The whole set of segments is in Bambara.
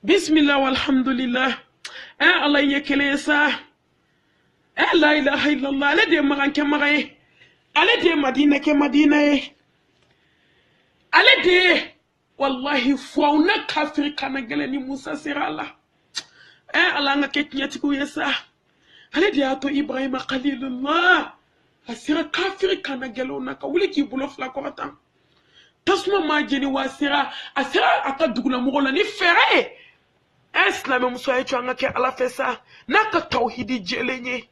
Bismillah walhamdulillah. Allah yekele sa. La ilaha illallah. Ale de maran ke maraye. Ale de Madina ke Madina ye. Ale de wallahi fauna kafir kana gele ni Musa sirala. Allah nga ke nyati ku yesa. Ale de ato Ibrahim Khalilullah. Asira kafir kana gele na ka wuli ki bulo fla ko atan. Tasma majeni wasira asira aka dugula mugola ni fere. Islam muso ya changa ke ala fesa naka tauhidi jelenye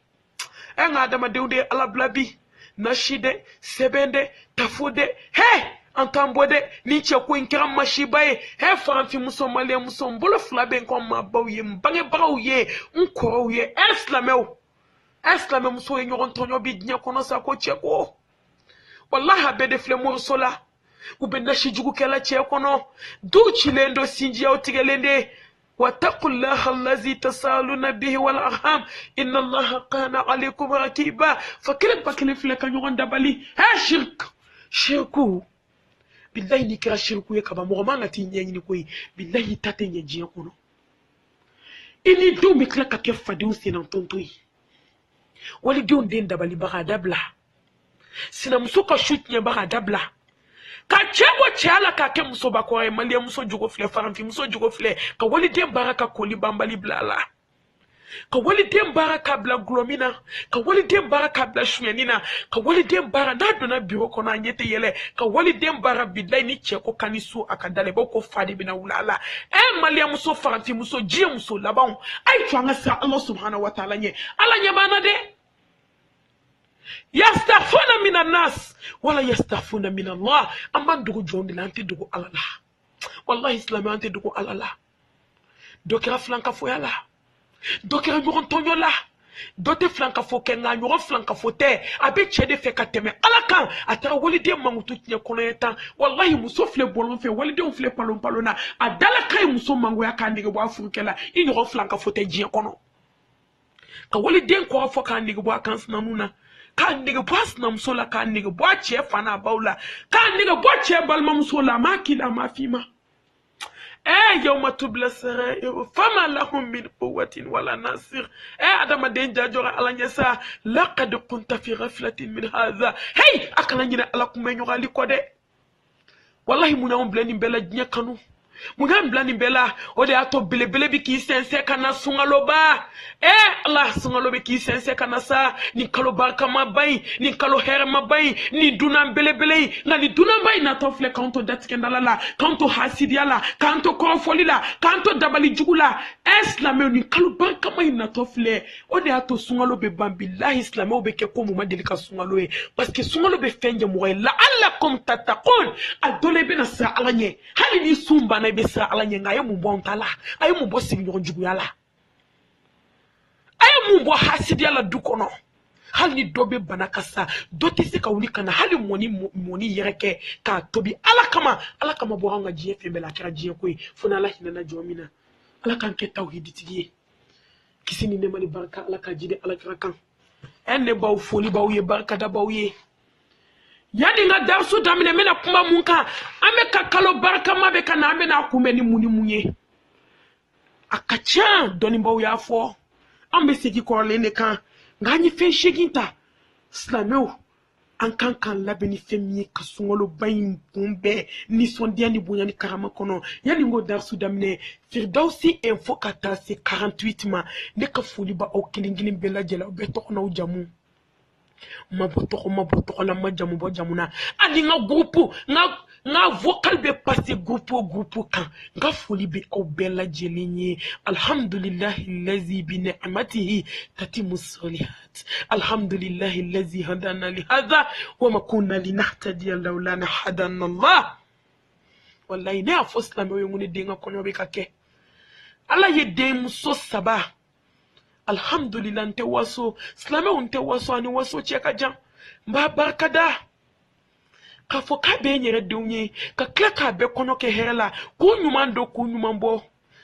nga adama deude ala blabi nashide sebende tafude he antambode ni che ko inkira mashibaye he faranfi muso male muso mbolo flabe ko mabawye mbange brawye nkoroye Islam muso ye nyoron tonyo bi dnya kono sa ko cheko wallahi be de flemo sola ube nashijugu kala chekono du chilendo sinji otigelende واتقوا الله الذي تسالون به والأرحام إن الله كان عليكم رقيبا فكلم بكلف لك نيوان دبالي ها شركو بالله نكرا شركو يكبا مغمان تيني نكوي بالله تاتي نجي يكونو إني دو مكلك كيف فديو سينان تنتوي ولي دون دين دبالي بغا دبلا سينا مسوكا شوت نيبغا دبلا ka chego chala ka ke muso bakwa mali muso jugo fle faranfi muso jugo fle ka wali dem baraka koli bambali blala ka wali dem baraka bla glomina ka wali dem baraka bla shwenina ka wali dem bara na dona biro kona nyete yele ka wali dem bara bidai ni cheko kanisu akadale boko fadi bina ulala mali muso faranfi muso jie muso labon ay twanga sa Allah subhanahu wa ta'ala nye ala nyabana de yastafuna minan nas wala yastafuna min Allah amman dugu jondi la anti dugu alala wallahi islam anti dugu alala dokera flanka fo yala dokera nyoron tonyo la dote flanka fo kenga nyoron flanka fo te abe chede fe kateme alakan atara walide mangutu nya kono yeta wallahi muso fle bolon fe walide on fle palon palona adala kay muso mango yakandi bo afurkela inyoron flanka fo te jien kono ka walide ko fo kandi bo akansna nuna kan nigga boss na msola kan nigga boa che fana baula kan nigga boa che balma msola makila mafima yawma tubla sarair fama lahum min quwwatin wala nasir adama denja jora ala nyasa laqad kunta fi ghaflatin min hadha hey akala nyina ala kumenyo gali kode wallahi muna on blani bela nya kanu muna blani bela ode ato bele bi ki sense kana sungalo ba Allah sungalo be ki sense kana sa ni kalo barka mabai ni kalo her mabai ni dunan bele na ni dunan bai na to fle kanto datkendala la kanto hasidia la kanto korofoli la kanto dabali jugula islamé ni kalo barka mai na to fle ode ato sungalo be bambillahi islamé obe ke ko mu madelika sungalo parce que sungalo be fenje mo la allakum tattaqun adole be na sa alanye hali ni sumba na be sa alanye ngaye mu bontala ayi mu bosi nyo juguyala ayi mu bo hasidia la dukono hali dobe banakasa doti se ka wuli kana hali moni yereke ka tobi alakama bo hanga jiye fembe la kira jiye koy fona la hinana jomina alakan ke tawhidi tigiye kisini ne mani barka alaka jide alakira kan enne baw foli baw ye barka da baw ye yadi nga darsu damine mena kuma munka ame ka kalo barka mabe kana ame na kumeni muni munye akacha doni baw ya fo ambe seki ko lene kan ngani fe sheginta slameo an kan labeni femie kasungolo bayin bumbe ni sondia ni bunya ni karama kono yani ngo darsu damine firdausi info kata se 48 ma ne ka fuli ba o kilingilin bela jela be to na ujamu maboto la majamu bo jamuna ali nga groupe nga vocal be passé groupe kan nga foli be o bela jelinye alhamdulillahi allazi bi ni'matihi tatimu salihat alhamdulillahi allazi hadana li hadha wa ma kunna linahtadiya lawla hadana Allah wallahi ne afosla me yongune denga konyo be kake ala yede muso saba alhamdulillah nte waso slame unte waso ani waso cheka jam mba barkada ka fo ka be nyere dunye ka klaka be kono ke herela ku nyumando ku nyumambo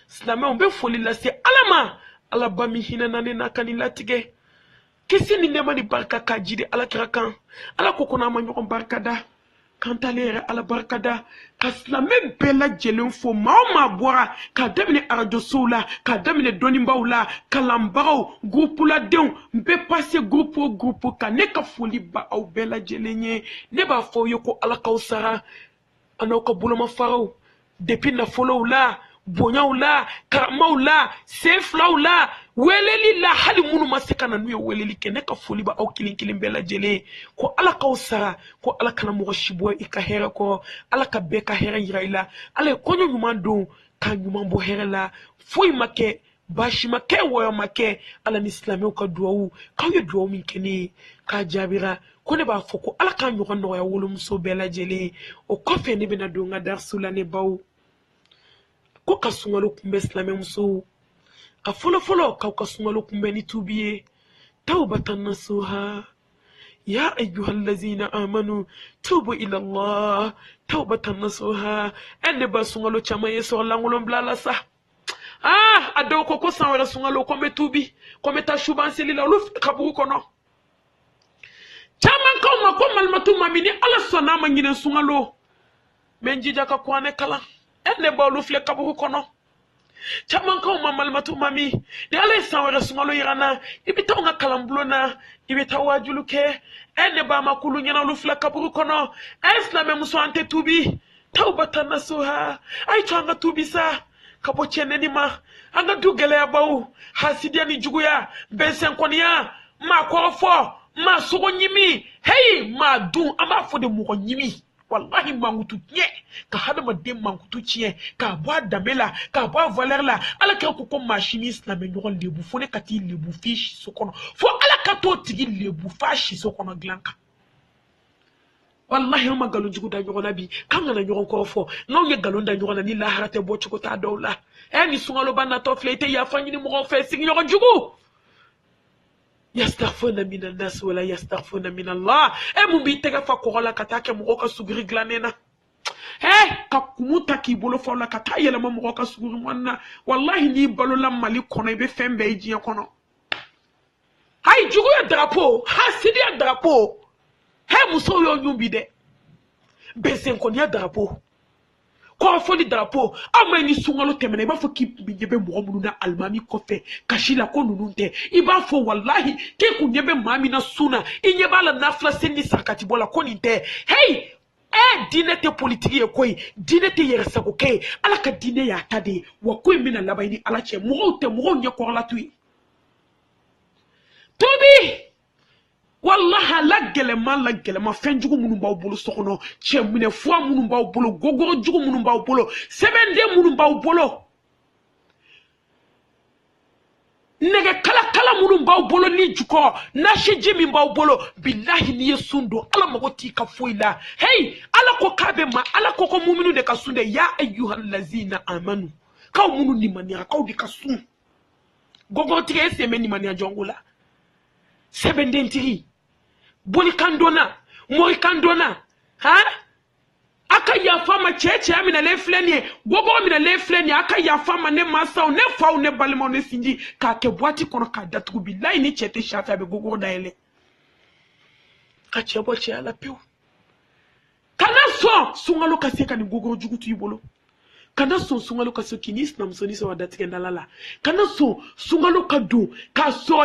slame on be foli la se alama ala bami hina nane nakani latige kisi ni nema ni barka ka jide ala kirakan ala kokona ma nyoko barkada kantale ala barkada kaslame bela jelen fo ma bora ka damine arajo soula ka damine donimbaw la kalambaraw groupe la den mbe passer groupe ka ne ka foli ba aw bela jelenye ne ba fo yoko ala kausara anoko buloma faraw depuis na follow la bonyaw la karamaw la seflaw la weleli la hali munu masekana nuye weleli ke ne ka foli ba aw kilin bela jele ko ala kausara ko ala kana mo shibo ika hera ko ala ka be ka hera yiraila ala konyo nyuman don ka nyuman bo hera la foi make bashi make woyo make ala ni islamiw ka duwawu ka ye duwawu min kene ka jabira ko ne ba foko ala ka nyugan no ya wolo muso bela jele o kofe ne bena do nga darsula ne baw ko ka sungalo kumbe islamiw muso ka folo ka sungalo kumbe ni tubiye tawbatan nasuha يا أيها الذين آمنوا توبوا إلى الله توبة نصوحا أن بسونغلو chama yeso langolom blala sa ado koko sanwera sungalo kome tubi kome tashubanseli la luf kaburu kono chama koma ko malmatu mamini ala sona mangine sungalo menjija ka kwane kala enne ba luf le kaburu kono chama koma malmatu mami de ala sanwera sungalo yirana ibita nga kalambulona ibita wajuluke ene ba makulu nyana lufla kaburu kono islame muso ante tubi taubatan nasuha ay changa tubi sa kabo cheneni ma anga dugele ya bawu hasidia ni juguya bensen konia ma korofo ma sogo nyimi hey ma dun ama fo de mo nyimi wallahi mangutu nye ka hada ma dem mangutu tie ka boa damela ka boa valeur la ala ka ko machine islame nyoro lebu fo ne kati lebu fish sokono fo ala ka to tigi lebu fashi sokono glanka wallahi ma galon jugu da nyoro nabi kanga na nyoro ko fo ngaw ye galon da nyoro na ni la harate bo chuko ta dawla ni sungalo bana to flete ya fanyi ni mo fe sig nyoro jugu yastaghfuna min an-nas wala yastaghfuna min Allah mubitega fa ko la katake mo ko sugri glanena ka kumuta ki bolo fa la kata yele mo ko sugri monna wallahi ni balo la mali kono be fembe ji kono hay jugu ya drapeau hasidi ya drapeau muso yo nyumbi de besen kono ya drapeau ko fo di drapeau amani sungalo temene ba fo ki binyebe mo munu na almami kofe kashila ko nununte iba fo wallahi ke kunyebe mami na suna inyeba la nafla senni sakati bola ko ninte hey dinete politiki koy dinete yersa ko ke ala ka dine ya tade wa koy mina labayni ala che mo te mo nya ko la tui tobi wallahi la gele ma fenjugu munu baw bolo sokono che mine fo munu baw bolo gogoro jugu munu baw bolo sebende munu baw bolo nege kala munu baw bolo ni juko nashi jimi baw bolo billahi ni yesundo ala magoti ka foila hey ala ko kabe ma ala ko muminu de kasunde ya ayyuhal lazina amanu ka munu ni mania ka di kasun gogoro tige seme ni mania jongula sebende ntiri boli kandona mori kandona aka ya fama cheche amina le flenie gogo amina le flenie aka ya fama ne masaw ne faw ne balmo ne sinji ka ke boati kono ka datu billahi ni chete shafa be gogo daele ka chebo che ala piu kana so sungalo ka seka ni gogo jugutu yibolo kana so sungalo ka so kinis na msoni so wadati kendalala kana so sungalo ka do ka so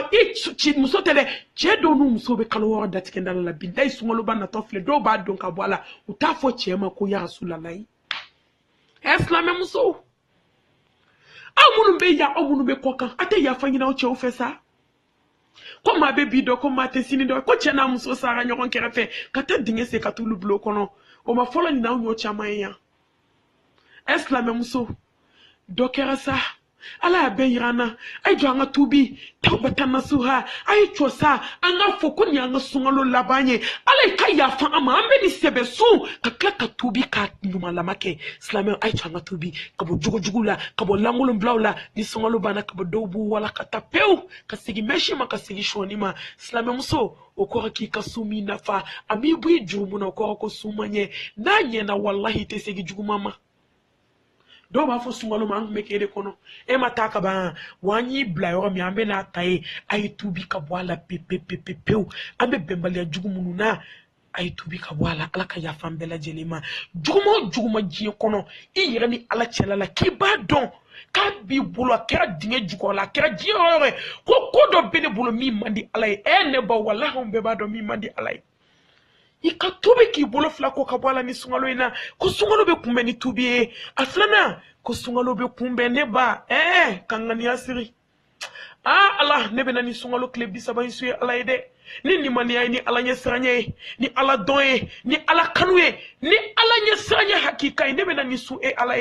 chi musotele chedo nu musobe kalo wadati kendalala billahi sungalo bana tofle do ba don ka bwala utafo chema ko ya rasulullah islame muso amunu be ya amunu be koka ate ya fanyina o che ofesa ko ma be bido ko ma te sini do ko chena muso sara nyokon kerefe kata dinge se katulu blo kono o ma folo ni na onyo chama ya islame muso dokera sa ala be yirana ay jo anga tubi tawbatan nasuha ay chosa anga fokon ya anga sungalo labanye ala ka ya fa ama ambe ni sebesu ka klaka tubi ka nyuma lamake islame ay jo anga tubi ka bo jugula ka bo langolo blawla ni sungalo bana ka bo dobu wala ka tapeu ka sigi meshi ma ka sigi shoni ma islame muso okora ki kasumi nafa ami bui jumuna okora ko sumanye nanye na wallahi te sigi jugumama do ba fo sungalo ma ngme kede kono mataka ba wanyi blayo mi ambe na tae ay tubi ka bwala pepe ambe bembali ya jugu mununa ay tubi ka wala ala ka yafan bela jelima juguma jiye kono I yere ni ala cela la ki ba don ka bi bolo kera dinge jugola kera jiye ore ko do bene bolo mi mandi ala ne ba wala on be ba do mi mandi ala I ka tubi ki bolo fla ko ka wala ni sungalo ina ko sungalo be kumbe ni tubi aflana ko sungalo be kumbe ne ba kangani asiri Allah ne be na ni sungalo klebi saba isuye ala ide ni mani ni ala nye sranye ni ala doye ni ala kanwe ni ala nye sranye hakika ne be na ni su ala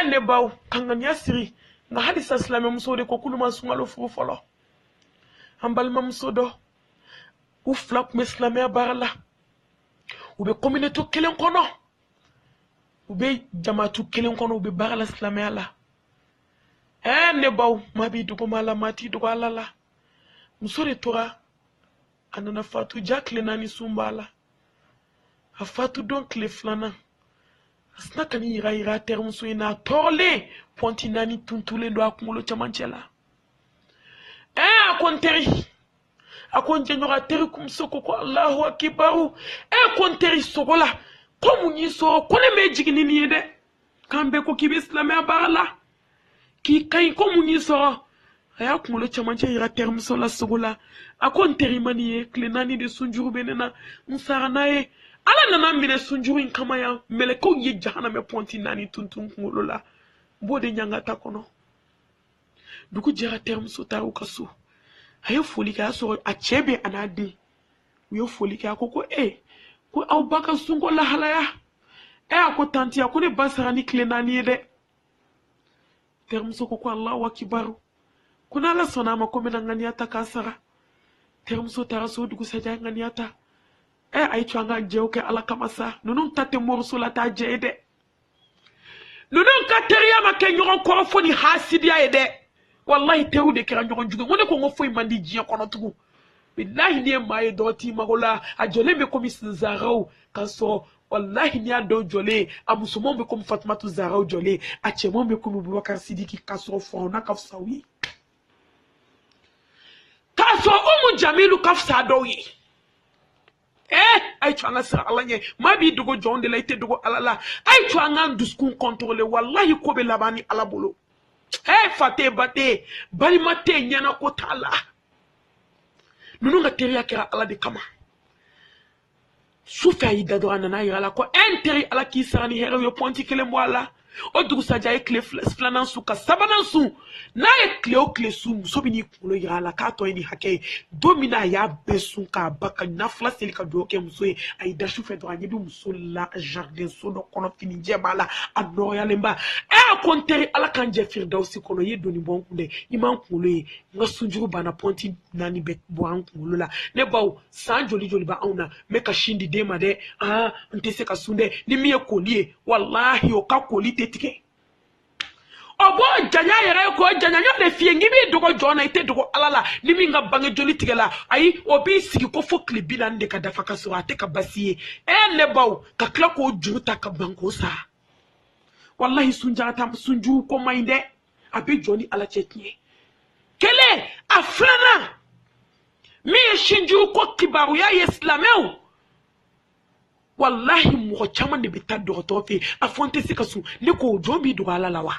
ne baw kangani asiri na hadisa islam muso de ko kuluma sungalo fu folo ambal mam sodo ou flap meslamé barala ou be communauté kelen kono ou be jamaatu kelen kono ou be barala islamé ala ne baw mabi dugo mala mati dugo alala musore tora anana fatu jakle nani sumbala afatu donc le flana asna kani ira terme so ina torle ponti nani tuntule ndo akungulo chamanchela akon jenyora teri kumsoko ko Allahu akibaru konteri sogola ko munyi so ko ne mejigini ni yede kambe ko kibi islam ya barala ki kay ko munyi so aya kungulo chamanche ira terme so la sogola akon teri mani klenani de sunjuru benena musara nae ala nana mine sunjuru in kama ya meleko ye jahannama ponti nani tuntun kungulo la bode nyanga takono duku jera terme so taru kaso ayo foli ka so a chebe anade yo foli ka ko ko Abubakar sungo la halaya ko tanti ko ne basara ni klenani de terme so ko Allahu akbar kuna la sona ma ko mena ngani ata kasara terme so tara so dugu saja ngani ata ay changa jewke ala kamasa nunun tate morso la ta jede nunun ka teriya ma ke nyon ko foni hasidiya ede wallahi tewu de kera nyon jugo ngone ko ngofo imandi jiya kono tugu billahi ni maye doti magola ajole be ko mis zarau kaso wallahi ni ado jole amusumo be ko Fatmatu zarau jole achemo be ko Bubakar Sidiki kaso fo na kafsawi kaso Jamilu kafsa doyi ay changa sara alanye mabi dugo jonde la ite dugo alala ay changa duskun contrôler wallahi ko be labani alabolo fate bate bari mate nyana ko tala nunu nga teriya kera ala de kama sufa ida do anana yala ko enteri ala ki sarani hero yo ponti kele mwala o dugu saja e kle flanan su ka sabanan su na e kle o kle su so bini kulo yala ka to ni hake domina ya besun ka baka na flaseli ka do ke muso e ay da sufa do anyi du muso la jardin so do kono fini jebala adoro ya lemba konteri ala kanje firdausi kono ye doni bon kunde iman kulo e nga sunjuru bana ponti nani be boan kulo la ne baw san joli ba auna me ka shindi de made ntese ka sunde ni miye kolie wallahi o ka kolite tike obo janya yere ko janya nyo le fie ngibi dogo jona ite dogo alala ni mi nga bange joli tike la ayi obi sigi ko fo klibi na nde ka dafa ka so ate ka basiye ne baw ka kla ko juruta ka banko sa wallahi sunjata sunju ko mainde abi joni ala chetnie kele aflana mi shinju ko kibaru ya islameu wallahi mo chama ne bitado to fi afonte sikasu ne ko jombi do ala lawa